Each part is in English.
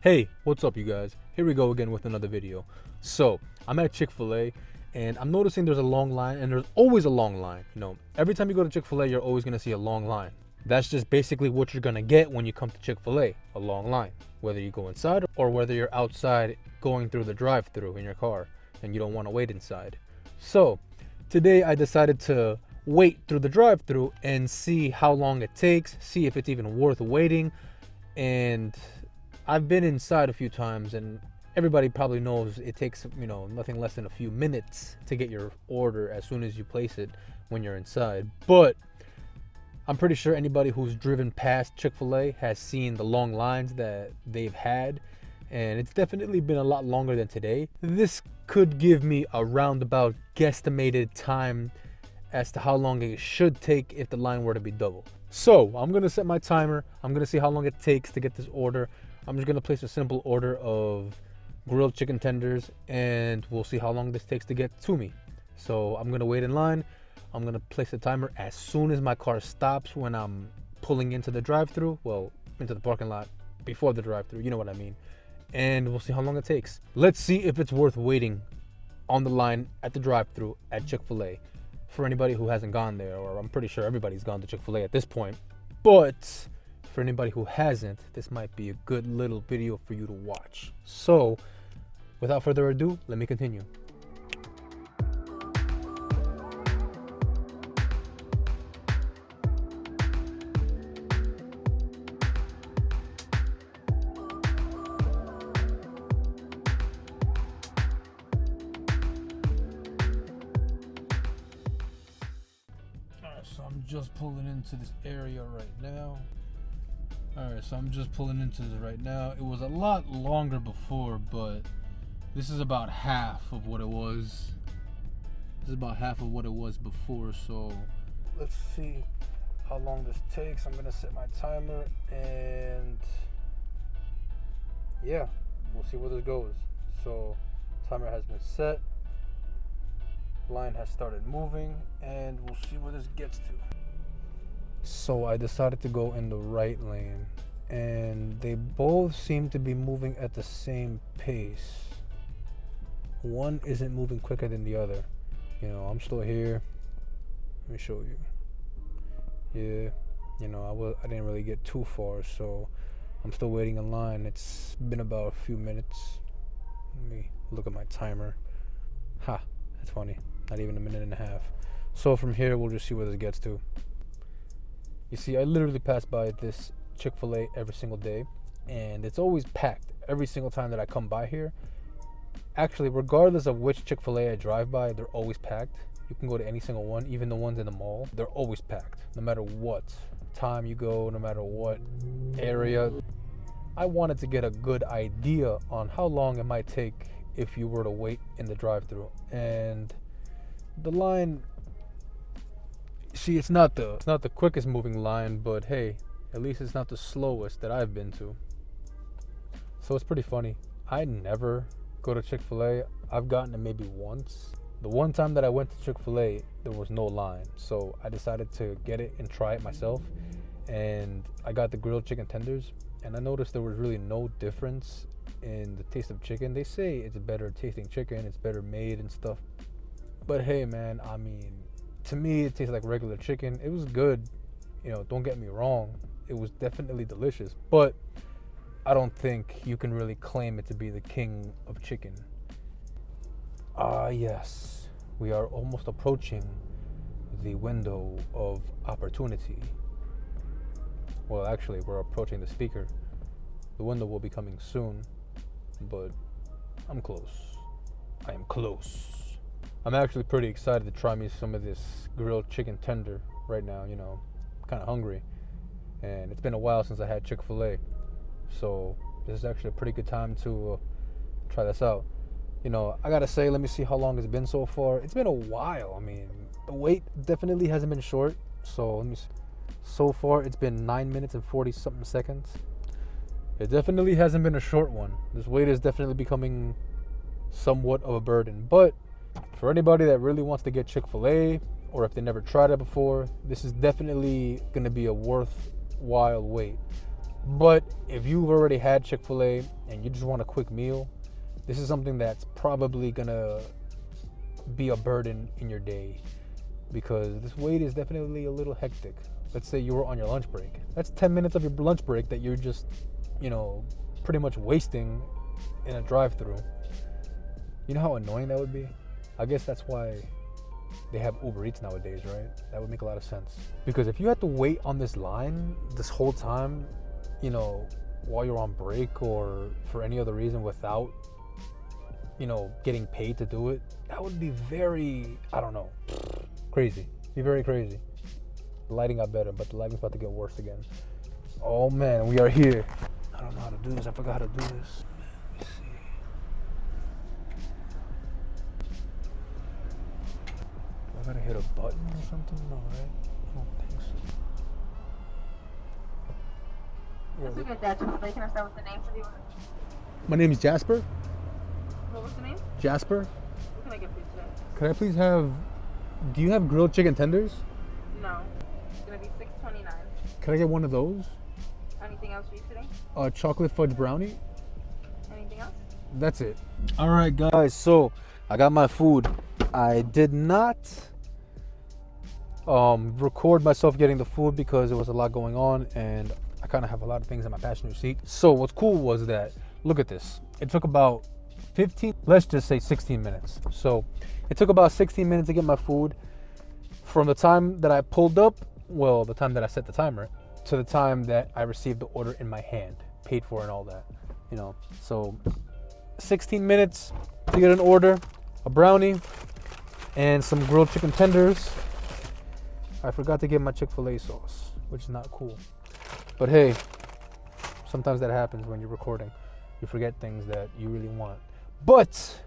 Hey, what's up you guys? Here we go again with another video. So, I'm at Chick-fil-A and I'm noticing there's a long line, and there's always a long line. Every time you go to Chick-fil-A, you're always gonna see a long line. That's just basically what you're gonna get when you come to Chick-fil-A, a long line. Whether you go inside or whether you're outside going through the drive-thru in your car and you don't wanna wait inside. So, today I decided to wait through the drive-thru and see how long it takes, see if it's even worth waiting. And I've been inside a few times, and everybody probably knows it takes, nothing less than a few minutes to get your order as soon as you place it when you're inside. But I'm pretty sure anybody who's driven past Chick-fil-A has seen the long lines that they've had, and it's definitely been a lot longer than today. This could give me a roundabout guesstimated time as to how long it should take if the line were to be double. So I'm gonna set my timer. I'm gonna see how long it takes to get this order. I'm just gonna place a simple order of grilled chicken tenders, and we'll see how long this takes to get to me. So I'm gonna wait in line. I'm gonna place the timer as soon as my car stops when I'm pulling into the drive-thru, well, into the parking lot before the drive-thru, you know what I mean. And we'll see how long it takes. Let's see if it's worth waiting on the line at the drive-thru at Chick-fil-A. For anybody who hasn't gone there, or I'm pretty sure everybody's gone to Chick-fil-A at this point, but for anybody who hasn't, this might be a good little video for you to watch. So, without further ado, let me continue. Alright, so I'm just pulling into this area right now. It was a lot longer before, but this is about half of what it was. Before, so let's see how long this takes. I'm gonna set my timer, and yeah, we'll see where this goes. So, timer has been set. Line has started moving, and we'll see where this gets to. So I decided to go in the right lane, and they both seem to be moving at the same pace. One isn't moving quicker than the other. I'm still here. Let me show you. Yeah, I didn't really get too far, so I'm still waiting in line. It's been about a few minutes. Let me look at my timer. That's funny. Not even a minute and a half. So from here, we'll just see where this gets to. You see, I literally pass by this Chick-fil-A every single day, and it's always packed every single time that I come by here. Actually, regardless of which Chick-fil-A I drive by, they're always packed. You can go to any single one, even the ones in the mall. They're always packed, no matter what time you go, no matter what area. I wanted to get a good idea on how long it might take if you were to wait in the drive-thru. And the line, see, it's not the quickest moving line, but hey, at least it's not the slowest that I've been to. So it's pretty funny. I never go to Chick-fil-A. I've gotten it maybe once. The one time that I went to Chick-fil-A, there was no line. So I decided to get it and try it myself. And I got the grilled chicken tenders, and I noticed there was really no difference in the taste of chicken. They say it's better tasting chicken, it's better made and stuff. But hey, man, I mean, to me, it tastes like regular chicken. It was good, don't get me wrong. It was definitely delicious, but I don't think you can really claim it to be the king of chicken. Yes, we are almost approaching the window of opportunity. Well, actually, we're approaching the speaker. The window will be coming soon, but I'm close. I am close. I'm actually pretty excited to try me some of this grilled chicken tender right now. I'm kind of hungry, and it's been a while since I had Chick-fil-A, so this is actually a pretty good time to try this out. I gotta say, let me see how long it's been so far. It's been a while. I mean, the wait definitely hasn't been short, so let me see. So far, it's been 9 minutes and 40 something seconds. It definitely hasn't been a short one. This wait is definitely becoming somewhat of a burden, but for anybody that really wants to get Chick-fil-A, or if they never tried it before, this is definitely going to be a worthwhile wait. But if you've already had Chick-fil-A and you just want a quick meal, this is something that's probably gonna be a burden in your day, because this wait is definitely a little hectic. Let's say you were on your lunch break. That's 10 minutes of your lunch break that you're just, pretty much wasting in a drive-thru. You know how annoying that would be? I guess that's why they have Uber Eats nowadays, right? That would make a lot of sense. Because if you had to wait on this line this whole time, while you're on break or for any other reason without, getting paid to do it, that would be very, I don't know, crazy. Be very crazy. The lighting got better, but the lighting's about to get worse again. Oh man, we are here. I don't know how to do this. I forgot how to do this. Let me see. Do I gotta hit a button or something? No, right? I don't think so. That's a good Chick-fil-A. Can I start with the name for the order? My name is Jasper. What was the name? Jasper. What can I get for you today? Could I please have, do you have grilled chicken tenders? No. It's going to be $6.29. Could I get one of those? Anything else for you today? Chocolate fudge brownie. Anything else? That's it. All right, guys. So I got my food. I did not record myself getting the food because there was a lot going on, and I kind of have a lot of things in my passenger seat. So what's cool was that, look at this. It took about 15, let's just say 16 minutes. So it took about 16 minutes to get my food from the time that I pulled up, well, the time that I set the timer, to the time that I received the order in my hand, paid for and all that, So 16 minutes to get an order, a brownie, and some grilled chicken tenders. I forgot to get my Chick-fil-A sauce, which is not cool. But hey, sometimes that happens when you're recording. You forget things that you really want. But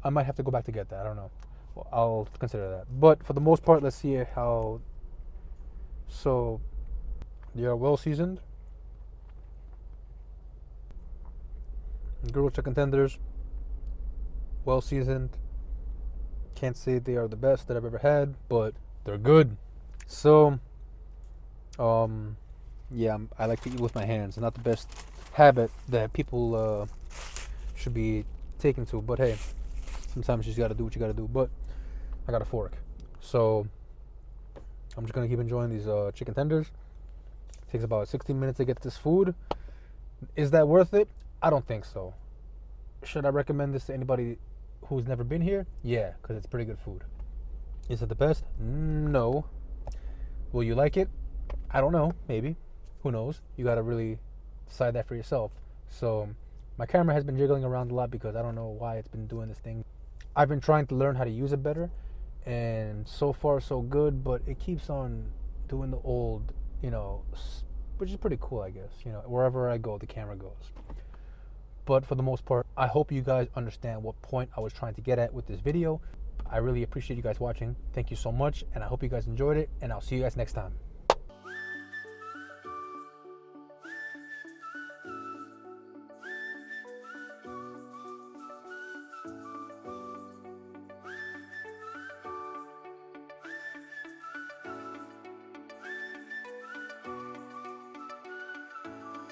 I might have to go back to get that. I don't know. Well, I'll consider that. But for the most part, let's see how. So they are well seasoned. Grilled chicken tenders, well seasoned. Can't say they are the best that I've ever had, but they're good. So, yeah, I like to eat with my hands. Not the best habit that people should be taking to, but hey, sometimes you just gotta do what you gotta do. But I got a fork, so I'm just gonna keep enjoying these chicken tenders. It takes about 16 minutes to get this food. Is that worth it? I don't think so. Should I recommend this to anybody who's never been here? Yeah, because it's pretty good food. Is it the best? No. Will you like it? I don't know. Maybe. Who knows? You gotta really decide that for yourself. So my camera has been jiggling around a lot because I don't know why it's been doing this thing. I've been trying to learn how to use it better, and so far so good, but it keeps on doing the old, which is pretty cool, I guess. Wherever I go, the camera goes. But for the most part, I hope you guys understand what point I was trying to get at with this video. I really appreciate you guys watching. Thank you so much, and I hope you guys enjoyed it, and I'll see you guys next time.